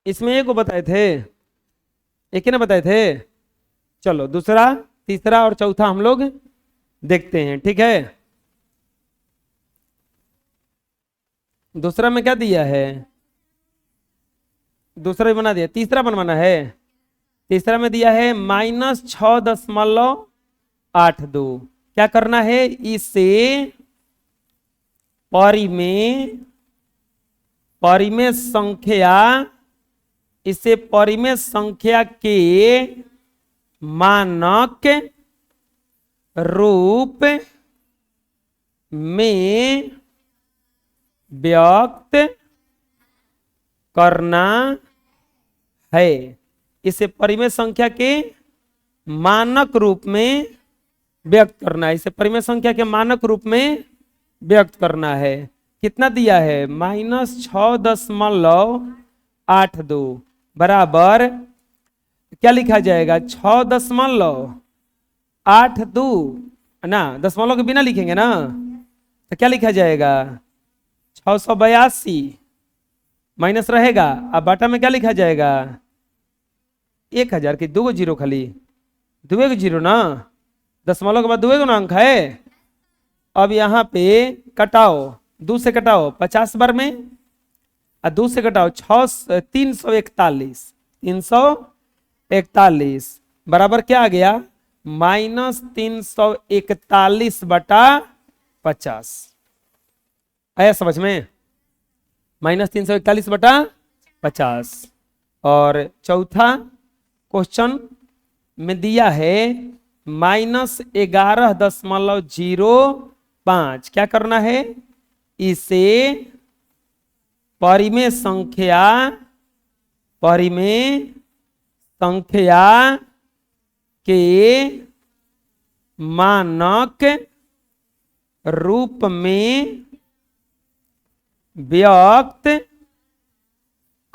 इसमें एक को बताए थे, एक ही ना बताए थे। चलो दूसरा, तीसरा और चौथा हम लोग देखते हैं, ठीक है। दूसरा में क्या दिया है, दूसरा भी बना दिया, तीसरा बनवाना है। तीसरा में दिया है -6.82। क्या करना है, इसे परिमेय परिमेय संख्या, इसे परिमेय संख्या के मानक रूप में व्यक्त करना है। इसे परिमेय संख्या के मानक रूप में व्यक्त करना है, इसे परिमेय संख्या के मानक रूप में व्यक्त करना है। कितना दिया है, -6.82 बराबर क्या लिखा जाएगा, 6.82 ना, दशमलव के बिना लिखेंगे ना, तो क्या लिखा जाएगा, 682 माइनस रहेगा। अब बाटा में क्या लिखा जाएगा, 1000 की 2 जीरो, खाली 2 जीरो ना, दशमलव के बाद 2 ना अंक है। अब यहाँ पे कटाओ, 2 से कटाओ 50 बार में, और 2 से कटाओ 341 बराबर क्या आ गया, -341/50। आया समझ में, -341/50। और चौथा क्वेश्चन में दिया है -11.05। क्या करना है, इसे परिमेय संख्या के मानक रूप में व्यक्त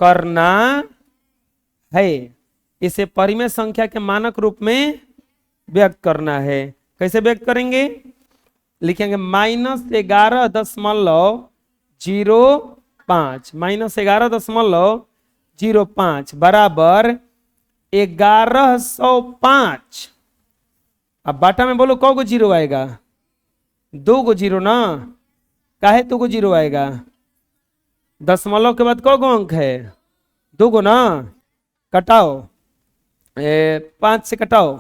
करना है। इसे परिमेय संख्या के मानक रूप में व्यक्त करना है। कैसे व्यक्त करेंगे, लिखेंगे -11.05 बराबर 1105। अब बाटा में बोलो कौ गो जीरो आएगा, 2 गो जीरो ना, काहे 2 गो जीरो आएगा, दशमलव के बाद कौ गो अंक है, 2 गो ना। कटाओ 5 से कटाओ,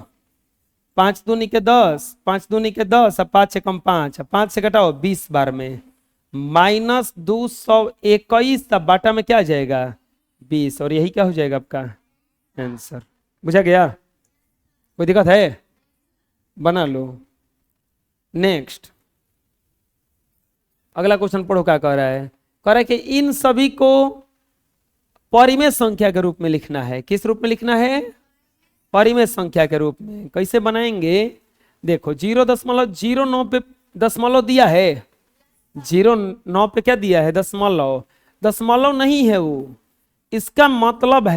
5 दूनी के 10, 5 दूनी के 10, और 5 से कम 5, 5 से कटाओ 20 बार में, -221। तब बाटा में क्या आ जाएगा, 20, और यही क्या हो जाएगा आपका आंसर। बुझा गया, कोई दिक्कत है, बना लो। नेक्स्ट अगला क्वेश्चन पढ़ो, क्या कह रहा है, कह रहा है कि इन सभी को परिमेय संख्या के रूप में लिखना है। किस रूप में लिखना है, परिमेय संख्या के रूप में। कैसे बनाएंगे, देखो 0.09 पे दशमलव दिया है, 0.9 पे क्या दिया है, दशमलव। दशमलव नहीं है वो, इसका मतलब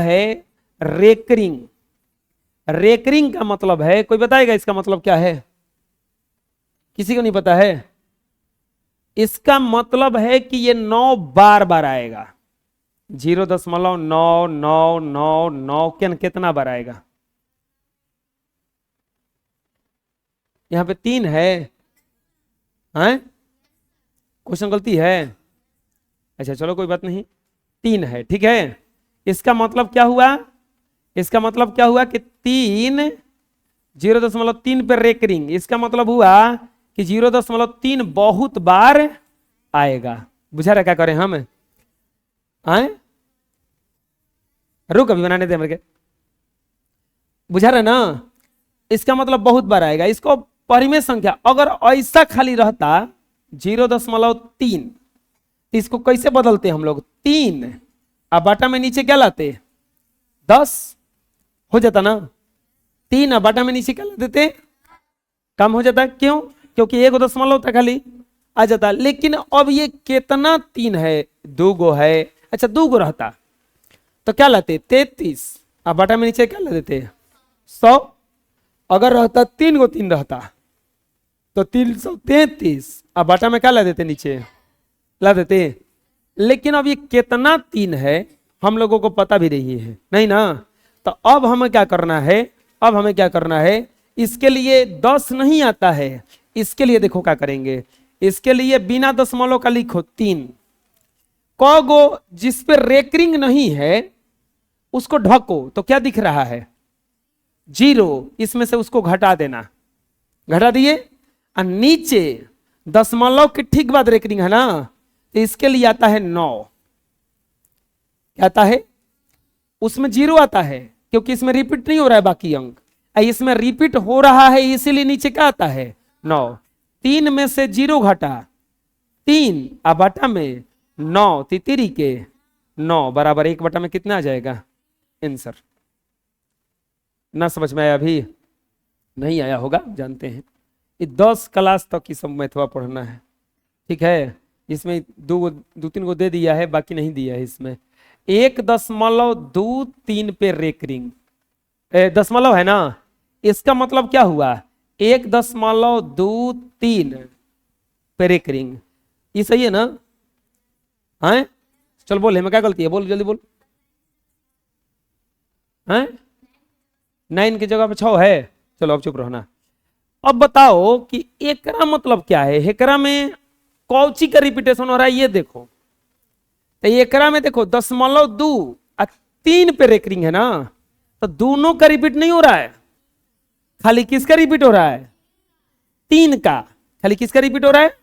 है रेकरिंग। रेकरिंग का मतलब है, कोई बताएगा इसका मतलब क्या है, किसी को नहीं पता है। इसका मतलब है कि ये 9 बार बार आएगा, 0.9999 कितना बार आएगा, यहां पे 3 है, हैं क्वेश्चन गलती है, अच्छा चलो कोई बात नहीं, 3 है, ठीक है। इसका मतलब क्या हुआ, इसका मतलब क्या हुआ कि 3 0.3 पे रेकरिंग, इसका मतलब हुआ कि 0.3 बहुत बार आएगा। बुझा रहा क्या करें हम, आए रुक अभी बनाने दे मेरे के, बुझा रहे ना, इसका मतलब बहुत बार आएगा। इसको परिमेय संख्या अगर ऐसा खाली रहता 0.3, इसको कैसे बदलते हम लोग, 3 अब बाटा में नीचे क्या लाते, 10 हो जाता ना, 3 अब बाटा में नीचे क्या ला देते, कम हो जाता। क्यों, क्योंकि 1 दशमलव था खाली आ जाता। लेकिन अब ये कितना 3 है, 2 गो है, अच्छा 2 गो रहता तो क्या लाते 33, अब बाटा में नीचे क्या ला देते 100। अगर रहता 3 गो 3 रहता तो 333, अब बाटा में क्या ला देते नीचे ला देते लेकिन अब ये कितना 3 है हम लोगों को पता भी नहीं है, नहीं ना। तो अब हमें क्या करना है, अब हमें क्या करना है, इसके लिए 10 नहीं आता है, इसके लिए देखो क्या करेंगे, इसके लिए बिना दशमलव का लिखो 3। कगो जिस पे रेकरिंग नहीं है उसको ढको, तो क्या दिख रहा है 0, इसमें से उसको घटा देना, घटा दिए। और नीचे दशमलव के ठीक बाद रेकरिंग है ना, तो इसके लिए आता है 9। क्या आता है, उसमें 0 आता है क्योंकि इसमें रिपीट नहीं हो रहा है बाकी अंक, इसमें रिपीट हो रहा है इसीलिए नीचे क्या आता है 9। 3 में से 0 घटा 3 अब बटा में 9 तितिरी के 9 बराबर 1 बटा में कितना आ जाएगा आंसर। ना समझ में आया, अभी नहीं आया होगा, जानते हैं ये 10 क्लास तक की सब मैथवा पढ़ना है, ठीक है। इसमें 2-3 गो दे दिया है, बाकी नहीं दिया है इसमें। 1.23 पे रेकरिंग दशमलव है ना, इसका मतलब क्या हुआ 1.23 पे रेकरिंग, ये सही है ना, हैं चल बोल, मैं क्या गलती है, बोल जल्दी बोल। हैं 9 की जगह पे 6 है, चलो अब चुप रहना। अब बताओ कि एकरा मतलब क्या है, एकरा में कौची का रिपीटेशन हो रहा है ये देखो। तो एकरा में देखो 0.2 और 3 पे रेकरिंग है ना, तो दोनों का रिपीट नहीं हो रहा है, खाली किसका रिपीट हो रहा है 3 का, खाली किसका रिपीट हो रहा है।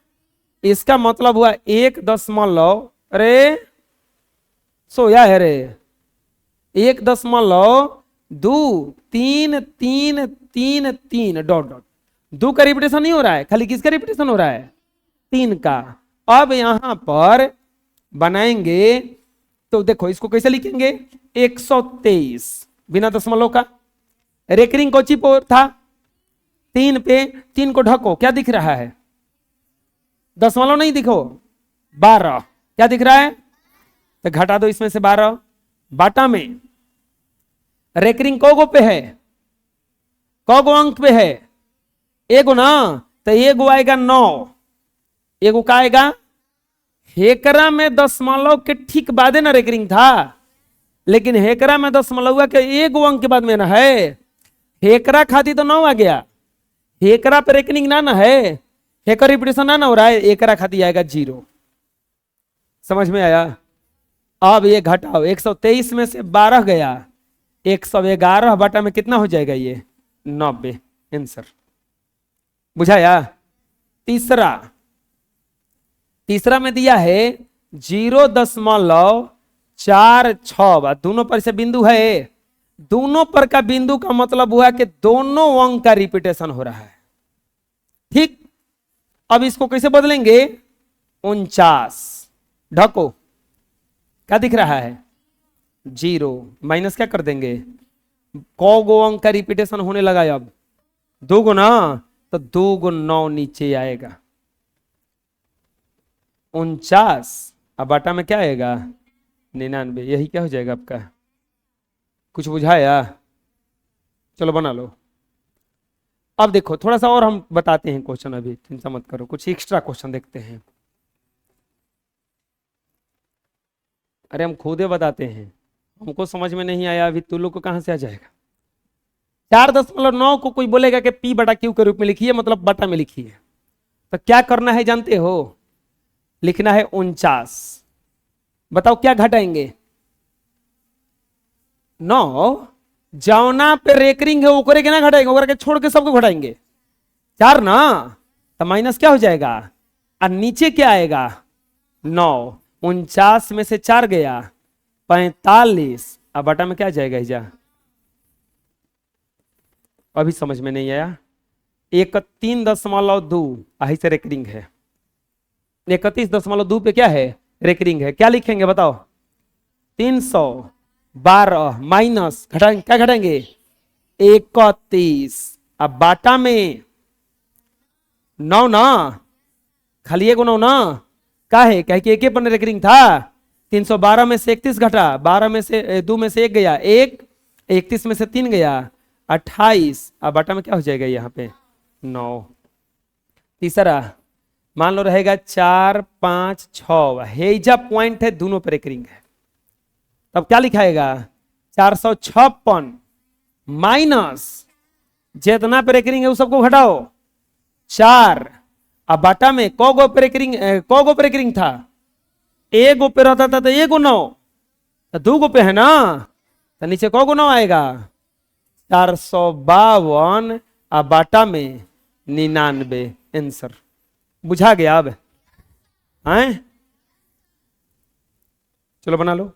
इसका मतलब हुआ 1. अरे सोया है रे, 1.2333 डॉट डॉट 2 का रिपीटेशन नहीं हो रहा है, खाली किसका रिपीटेशन हो रहा है 3 का। अब यहां पर बनाएंगे तो देखो इसको कैसे लिखेंगे 123 बिना दशमलव का, रेकरिंग कोची पर था 3 पे, 3 को ढको, क्या दिख रहा है दशमलव नहीं दिखो 12, क्या दिख रहा है, तो घटा दो इसमें से 12। बाटा में रेकरिंग कोगो पे है, कोगो अंक पे है, एगो ना, तो एगो आएगा 9, एगो का आएगा, हेकरा में दशमलव के ठीक बाद ना रेकरिंग था, लेकिन हेकरा में दशमलव के एगो अंक के बाद में ना है, हेकरा खाती तो 9 आ गया, हेकरा पे रेकरिंग ना है, हेकर रिपीटेशन ना हो रहा है, एकरा खाती आएगा 0। समझ में आया। अब ये घटाओ 123 में से 12 गया, 111 बटा में कितना हो जाएगा ये 90 आंसर। बुझाया। तीसरा में दिया है 0.46, दोनों पर से बिंदु है, दोनों पर का बिंदु का मतलब हुआ कि दोनों अंक का रिपीटेशन हो रहा है, ठीक। अब इसको कैसे बदलेंगे 49 ढको, क्या दिख रहा है 0, माइनस क्या कर देंगे, गो अंक का रिपीटेशन होने लगा, अब 2 गो ना, तो 2 गो 9 नीचे आएगा 49, अब बाटा में क्या आएगा 99, यही क्या हो जाएगा आपका। कुछ बुझाया, चलो बना लो। अब देखो थोड़ा सा और हम बताते हैं क्वेश्चन, अभी चिंता मत करो, कुछ एक्स्ट्रा क्वेश्चन देखते हैं। अरे हम खुदे बताते हैं, हमको समझ में नहीं आया अभी, तू लोग को कहां से आ जाएगा। 4.9 को कोई बोलेगा कि P बटा Q के रूप में लिखिए, मतलब बटा में लिखिए, तो क्या करना है जानते हो, लिखना है 49। बताओ क्या घटाएंगे 9, जौना पे रेकरिंग है ओकरे के ना घटाएंगे, ओकरे के छोड़ के सबको घटाएंगे, 4 ना, तो माइनस क्या हो जाएगा, और नीचे क्या आएगा 9, 49 में से 4 गया 45, अब बटा में क्या आ जाएगा जा, अभी समझ में नहीं आया। 31.2 आई से रेकरिंग है, 31.2 पे क्या है रेकरिंग है, क्या लिखेंगे बताओ 312 माइनस घटाएंगे, क्या घटाएंगे 31, अब बाटा में 9 ना, खाली एगो 9 ना, का है कह के एक पर रेकरिंग था, 312 में से 31 घटा, 12 में से 2 में से 1 गया 1, 31 में से 3 गया 28, अब बाटा में क्या हो जाएगा यहाँ पे 9। तीसरा मान लो रहेगा 4 5 6, हेजा पॉइंट है, दोनों पर एक रिंग है, तब क्या लिखाएगा 456 माइनस जितना पर एक रिंग है उस सबको घटाओ 4, अब बाटा में को पर एक रिंग था, एक गो पे रहता था तो एक गो 9, तो 2 गो पे है ना, तो नीचे को गो 9 आएगा 452, अब बाटा में 99 आंसर। बुझा गया अब? हैं? चलो बना लो।